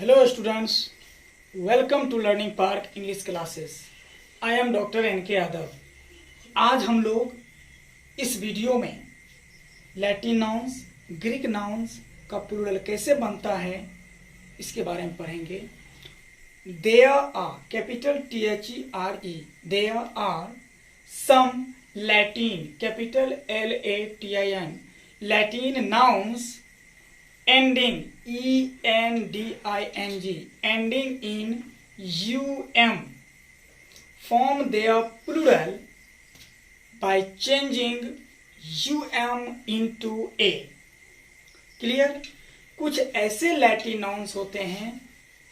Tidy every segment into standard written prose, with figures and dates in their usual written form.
Hello students, welcome to Learning Park English classes. I am Dr. N.K. Yadav. आज हम लोग इस वीडियो में लैटिन नाउन्स, ग्रीक नाउन्स का प्लूरल कैसे बनता है इसके बारे में पढ़ेंगे. There are, capital THERE, there are some Latin, capital LATIN, Latin nouns ending ENDING, ending in UM, form their plural by changing UM into A. Clear. कुछ ऐसे लैटिन नाउन्स होते हैं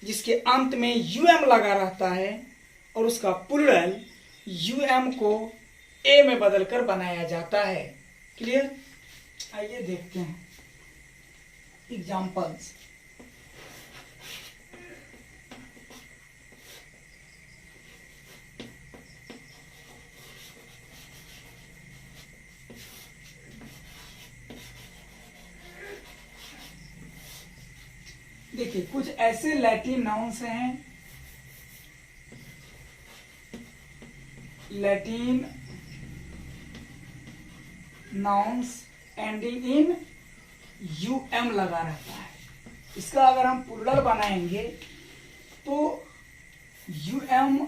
जिसके अंत में UM लगा रहता है और उसका प्लूरल UM को A में बदलकर बनाया जाता है. क्लियर. आइए देखते हैं एग्जाम्पल्स. देखिए कुछ ऐसे लैटिन नाउन्स हैं, Latin nouns ending in UM लगा रहता है. इसका अगर हम प्लूरल बनाएंगे तो UM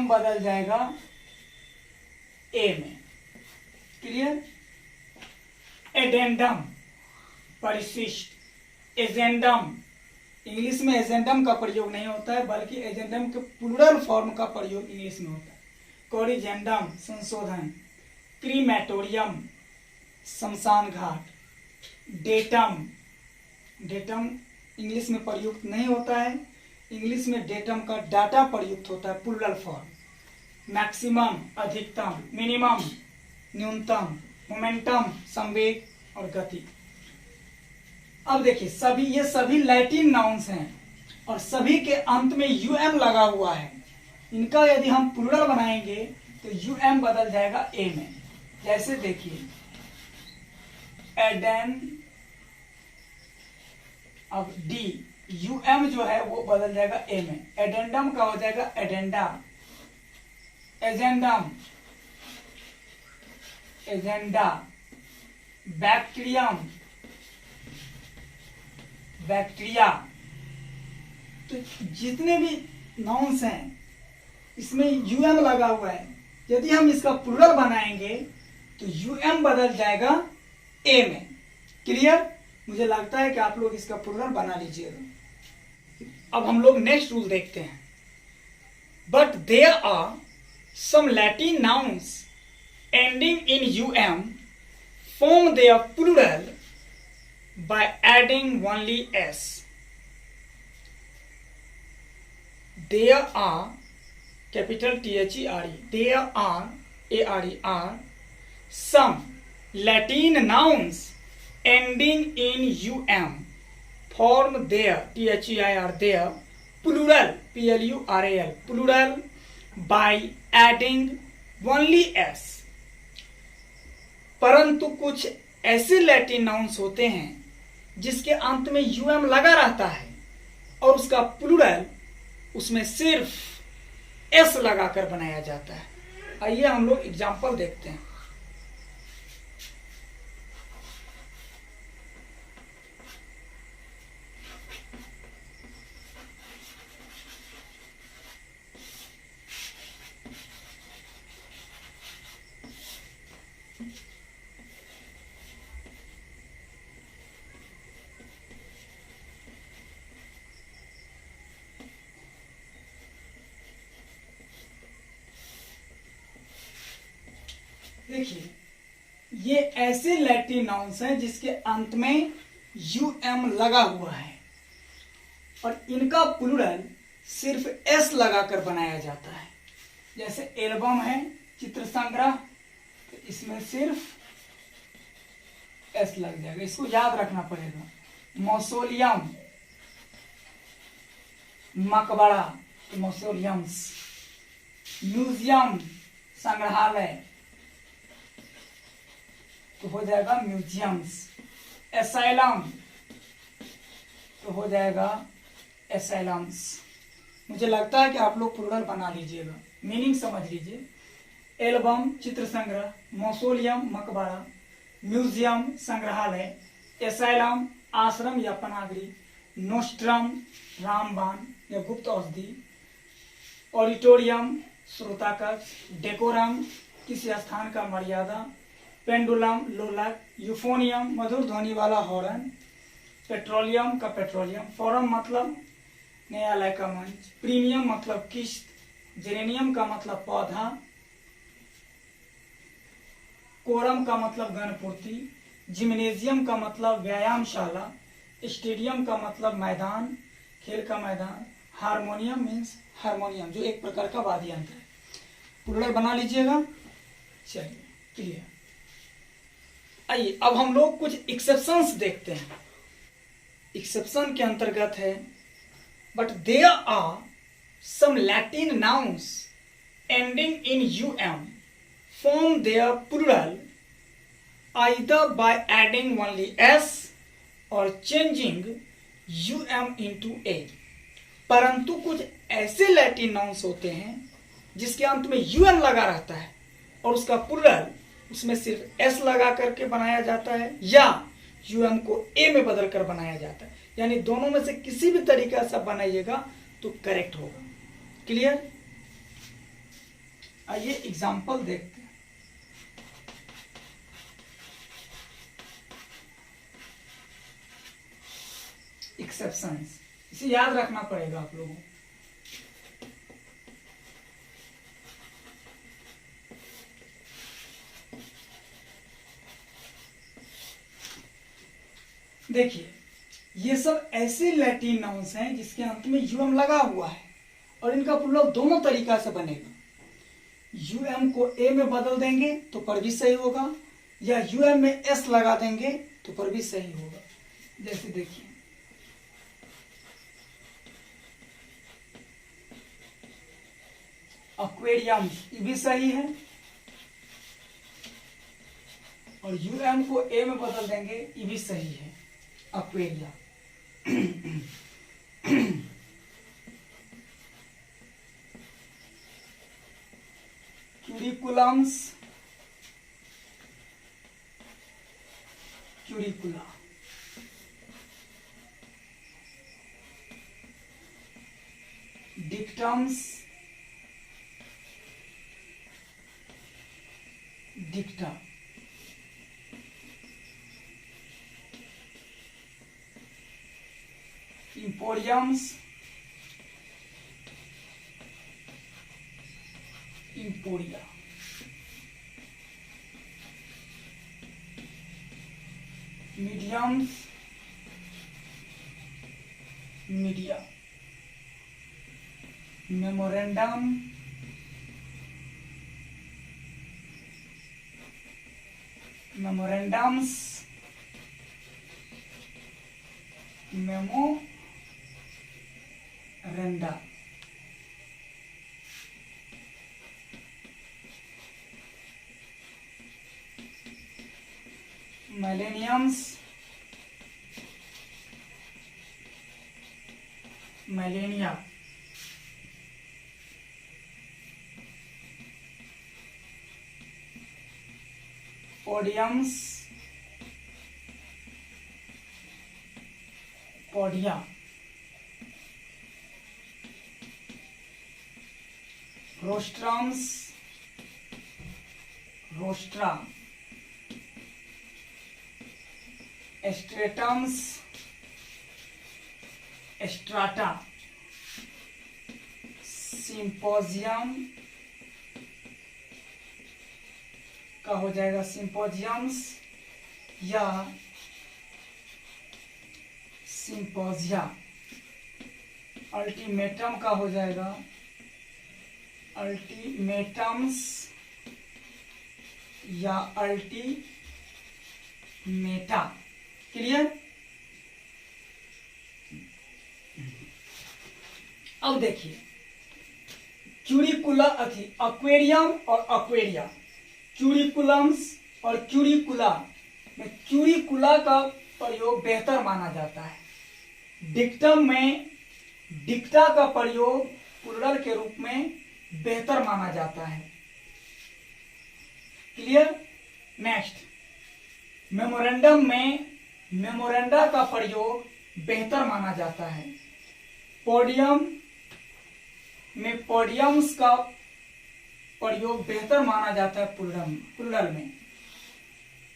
बदल जाएगा A में. क्लियर. एडेंडम, परिशिष्ट, एजेंडम. इंग्लिश में एजेंडम का प्रयोग नहीं होता है बल्कि एजेंडम के प्लूरल फॉर्म का प्रयोग इंग्लिश में होता है. कोरिजेंडम, संशोधन. क्रीमेटोरियम, शमशान घाट. डेटम, डेटम इंग्लिश में प्रयुक्त नहीं होता है. इंग्लिश में डेटम का डाटा प्रयुक्त होता है प्लूरल फॉर्म. मैक्सिमम, अधिकतम. मिनिमम, न्यूनतम. मोमेंटम, संवेग और गति. अब देखिए ये सभी लैटिन नाउन्स हैं और सभी के अंत में UM लगा हुआ है. इनका यदि हम प्लूरल बनाएंगे तो UM बदल जाएगा A में. जैसे देखिए एडेन, अब D, UM जो है वो बदल जाएगा A में. एडेंडम का हो जाएगा एडेंडा. Agendum, agenda. Bacterium, bacteria. तो जितने भी नाउन्स हैं इसमें UM लगा हुआ है. यदि हम इसका प्लूरल बनाएंगे तो UM बदल जाएगा A में. क्लियर. मुझे लगता है कि आप लोग इसका प्लूरल बना लीजिएगा. अब हम लोग नेक्स्ट रूल देखते हैं. But there are some Latin nouns ending in UM form their plural by adding only S. There are, capital THERE, there are, ARE, are some Latin nouns ending in UM form their, THEIR, their plural, PLURAL, plural by adding only S. परंतु कुछ ऐसे Latin nouns होते हैं जिसके अंत में UM लगा रहता है और उसका प्लूरल उसमें सिर्फ S लगाकर बनाया जाता है. आइए हम लोग एग्जाम्पल देखते हैं. देखिए ये ऐसे लैटिन नाउन्स हैं जिसके अंत में UM लगा हुआ है और इनका प्लूरल सिर्फ S लगाकर बनाया जाता है. जैसे एल्बम है, चित्र संग्रह, तो इसमें सिर्फ S लग जाएगा. इसको याद रखना पड़ेगा. मौसोलियम, मकबरा, मौसोलियम्स. म्यूजियम, संग्रहालय, तो हो जाएगा म्यूजियम्स। एसाइलम तो हो जाएगा एसाइलम्स। मुझे लगता है कि आप लोग प्लूरल बना लीजिएगा, मीनिंग समझ लीजिए। एल्बम चित्र संग्रह, मौसोलियम मकबरा, म्यूजियम संग्रहालय, एसाइलम आश्रम या पनागृह, नोस्ट्रम रामबाण या गुप्त औषधि, ऑडिटोरियम श्रोता कक्ष, डेकोरम किसी स्थान का मर्यादा, पेंडुलम लोलक, यूफोनियम मधुर ध्वनि वाला हॉर्न, पेट्रोलियम का पेट्रोलियम, फोरम मतलब न्यायालय का मंच, प्रीमियम मतलब किस्त, जेरेनियम का मतलब पौधा, कोरम का मतलब गणपूर्ति, जिम्नेजियम का मतलब व्यायामशाला, स्टेडियम का मतलब मैदान, खेल का मैदान, हारमोनियम मीन्स हारमोनियम जो एक प्रकार का वाद्य यंत्र है। प्लूरल बना लीजिएगा। चलिए क्लियर। आइए अब हम लोग कुछ एक्सेप्शंस देखते हैं। एक्सेप्शन के अंतर्गत है but there are some Latin nouns ending in UM form their plural either by adding only s or changing um into a। परंतु कुछ ऐसे लैटिन नाउन्स होते हैं जिसके अंत में um लगा रहता है और उसका प्लूरल उसमें सिर्फ s लगा करके बनाया जाता है या um को a में बदल कर बनाया जाता है, यानी दोनों में से किसी भी तरीका से बनाइएगा तो करेक्ट होगा। क्लियर। आइए एग्जाम्पल देखते हैं। एक्सेप्शंस इसे याद रखना पड़ेगा आप लोगों को। देखिए ये सब ऐसे लैटिन नाउन्स हैं जिसके अंत में um लगा हुआ है और इनका प्लूरल दोनों तरीका से बनेगा। um को a में बदल देंगे तो पर भी सही होगा या um में s लगा देंगे तो पर भी सही होगा। जैसे देखिए एक्वेरियम ये भी सही है और um को a में बदल देंगे ये भी सही है। Aquaria curriculums curricula, dictums dicta, emporiums emporia, mediums media, memorandum memorandums memoranda, millenniums millennia, podiums podia, rostrums rostra, stratums strata, symposium का हो जाएगा सिंपोजियम्स या सिंपोजिया, अल्टीमेटम का हो जाएगा अल्टीमेटम्स या अल्टीमेटा। क्लियर। अब देखिए क्यूरिकुला अथी एक्वेरियम और एक्वेरिया, क्यूरिकुलम्स और क्यूरिकुला में क्यूरिकुला का प्रयोग बेहतर माना जाता है। डिक्टम में डिक्टा का प्रयोग प्लूरल के रूप में बेहतर माना जाता है। क्लियर। नेक्स्ट, मेमोरेंडम में मेमोरेंडा का प्रयोग बेहतर माना जाता है। पोडियम में पोडियम्स का प्रयोग बेहतर माना जाता है प्लूरल में।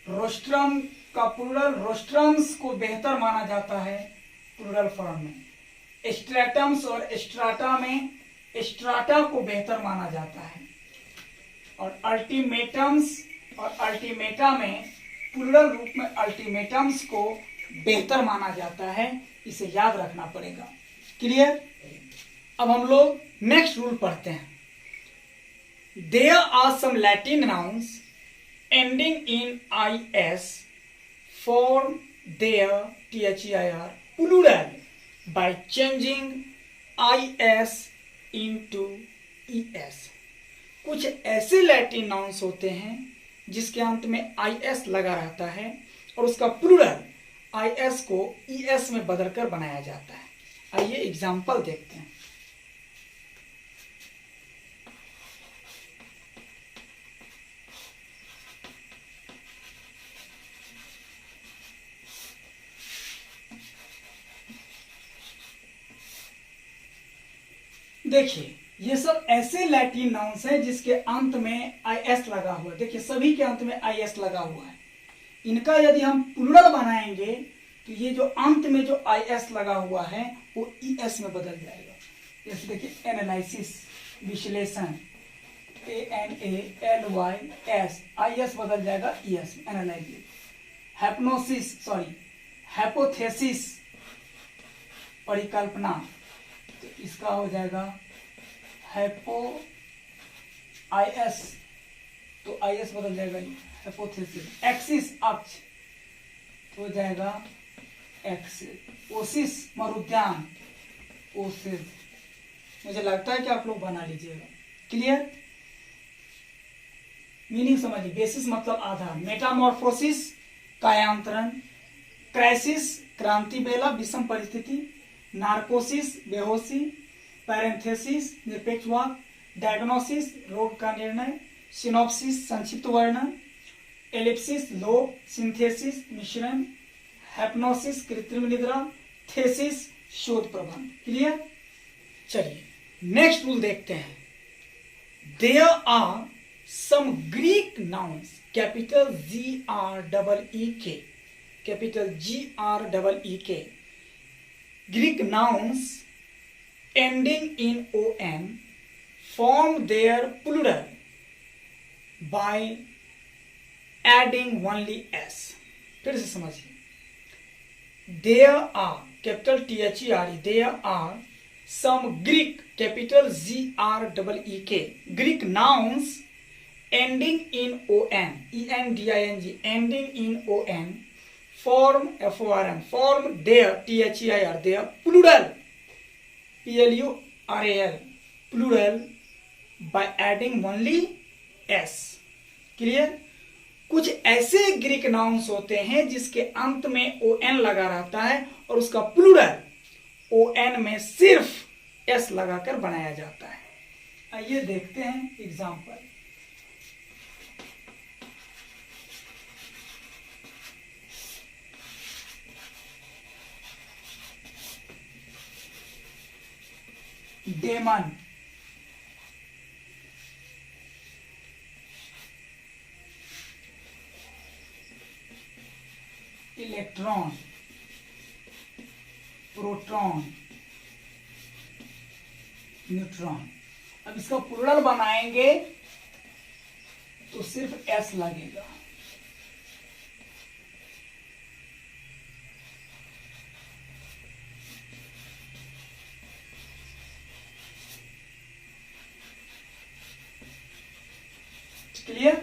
रोस्ट्रम का प्लूरल रोस्ट्रम्स को बेहतर माना जाता है प्लूरल फॉर्म में। स्ट्रेटम्स और स्ट्राटा में स्ट्राटा को बेहतर माना जाता है। और अल्टीमेटम्स और अल्टीमेटा में प्लूरल रूप में अल्टीमेटम्स को बेहतर माना जाता है। इसे याद रखना पड़ेगा। क्लियर। अब हम लोग नेक्स्ट रूल पढ़ते हैं। There are some Latin nouns ending in IS form their THEIR plural by changing IS into ES। कुछ ऐसे लैटिन नाउन्स होते हैं जिसके अंत में IS लगा रहता है और उसका प्लूरल IS को ES में बदलकर बनाया जाता है। आइए एग्जाम्पल देखते हैं। देखिए, ये सब ऐसे लैटिन नाउन्स हैं जिसके अंत में IS लगा हुआ है। देखिए, सभी के अंत में IS लगा हुआ है। इनका यदि हम प्लूरल बनाएंगे तो ये जो अंत में जो IS लगा हुआ है वो ES में बदल जाएगा। जैसे देखिए, एनालिसिस विश्लेषण ANALYS IS बदल जाएगा ES में, एनालाइसिस। हैपोथेसिस परिकल्पना, तो इसका हो जाएगा हैपो IS, तो IS बदल जाएगा हैपोथेसिस। एक्सिस अक्ष, तो हो जाएगा एक्सिस। Oasis मरुद्यान, Oasis. मुझे लगता है कि आप लोग बना लीजिएगा। क्लियर। मीनिंग समझिए। बेसिस मतलब आधार। मेटामॉर्फोसिस कायांतरण। क्राइसिस क्रांति बेला विषम परिस्थिति। नार्कोसिस बेहोशी। पैरेंथेसिस निरपेक्षवाद। डायग्नोसिस रोग का निर्णय। सिनॉप्सिस संक्षिप्त वर्णन। एलिप्सिस लोक। सिंथेसिस मिश्रण। हैप्नोसिस कृत्रिम निद्रा। थेसिस शोध प्रबंध। क्लियर। चलिए नेक्स्ट रूल देखते हैं। There are some Greek nouns capital GREEK, capital GREEK, Greek nouns ending in ON form their plural by adding only S। फिर से समझिए। There are, capital THERE, there are some Greek, capital GREEK, Greek nouns ending in ON, ENDING, ending in ON form FORM, form their THEIR, their plural, PLURAL, plural by adding only S। Clear. कुछ ऐसे Greek nouns होते हैं जिसके अंत में ON लगा रहता है और उसका प्लूरल ON में सिर्फ S लगाकर बनाया जाता है। आइए देखते हैं example. Demon, electron, proton, neutron. अब इसका प्लूरल बनाएंगे तो सिर्फ S लगेगा। क्लियर।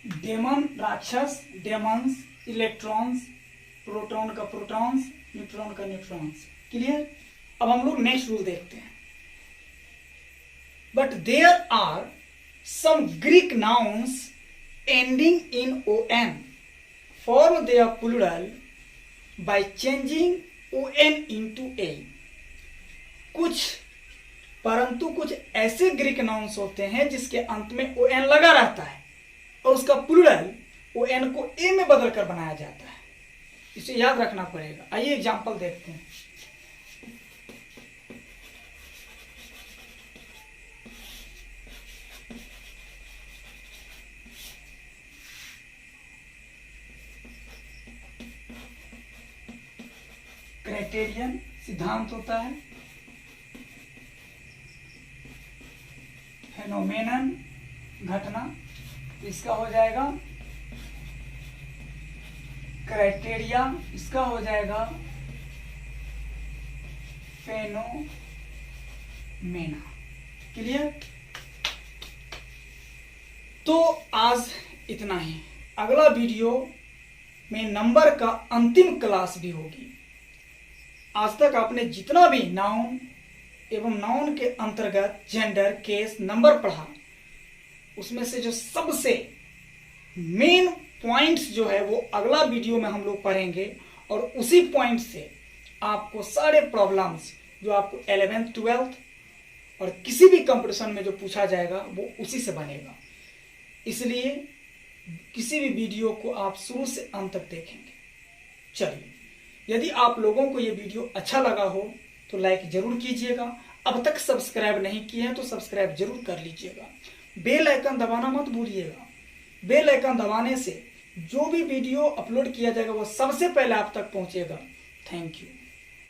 डेमन राक्षस, डेमन्स, इलेक्ट्रॉन्स, प्रोटॉन का प्रोटॉन्स, न्यूट्रॉन का न्यूट्रॉन्स। क्लियर। अब हम लोग नेक्स्ट रूल देखते हैं। But there are some Greek nouns ending in ON form their plural by changing on into a। परंतु कुछ ऐसे ग्रीक नाउन्स होते हैं जिसके अंत में on लगा रहता है और उसका प्लूरल on को a में बदल कर बनाया जाता है। इसे याद रखना पड़ेगा। आइए एग्जांपल देखते हैं। क्राइटेरियन सिद्धांत होता है, फेनोमेनन घटना, इसका हो जाएगा क्राइटेरिया, इसका हो जाएगा फेनोमेना। क्लियर? तो आज इतना ही। अगला वीडियो में नंबर का अंतिम क्लास भी होगी। आज तक आपने जितना भी नाउन एवं नाउन के अंतर्गत जेंडर, केस, नंबर पढ़ा, उसमें से जो सबसे मेन पॉइंट्स जो है वो अगला वीडियो में हम लोग पढ़ेंगे और उसी पॉइंट से आपको सारे प्रॉब्लम्स जो आपको 11th 12th और किसी भी कंपटीशन में जो पूछा जाएगा वो उसी से बनेगा। इसलिए किसी भी वीडियो को आप शुरू से अंत तक देखेंगे। चलिए, यदि आप लोगों को ये वीडियो अच्छा लगा हो तो लाइक जरूर कीजिएगा। अब तक सब्सक्राइब नहीं किए हैं तो सब्सक्राइब जरूर कर लीजिएगा। बेल आइकन दबाना मत भूलिएगा। बेल आइकन दबाने से जो भी वीडियो अपलोड किया जाएगा वो सबसे पहले आप तक पहुंचेगा। Thank you.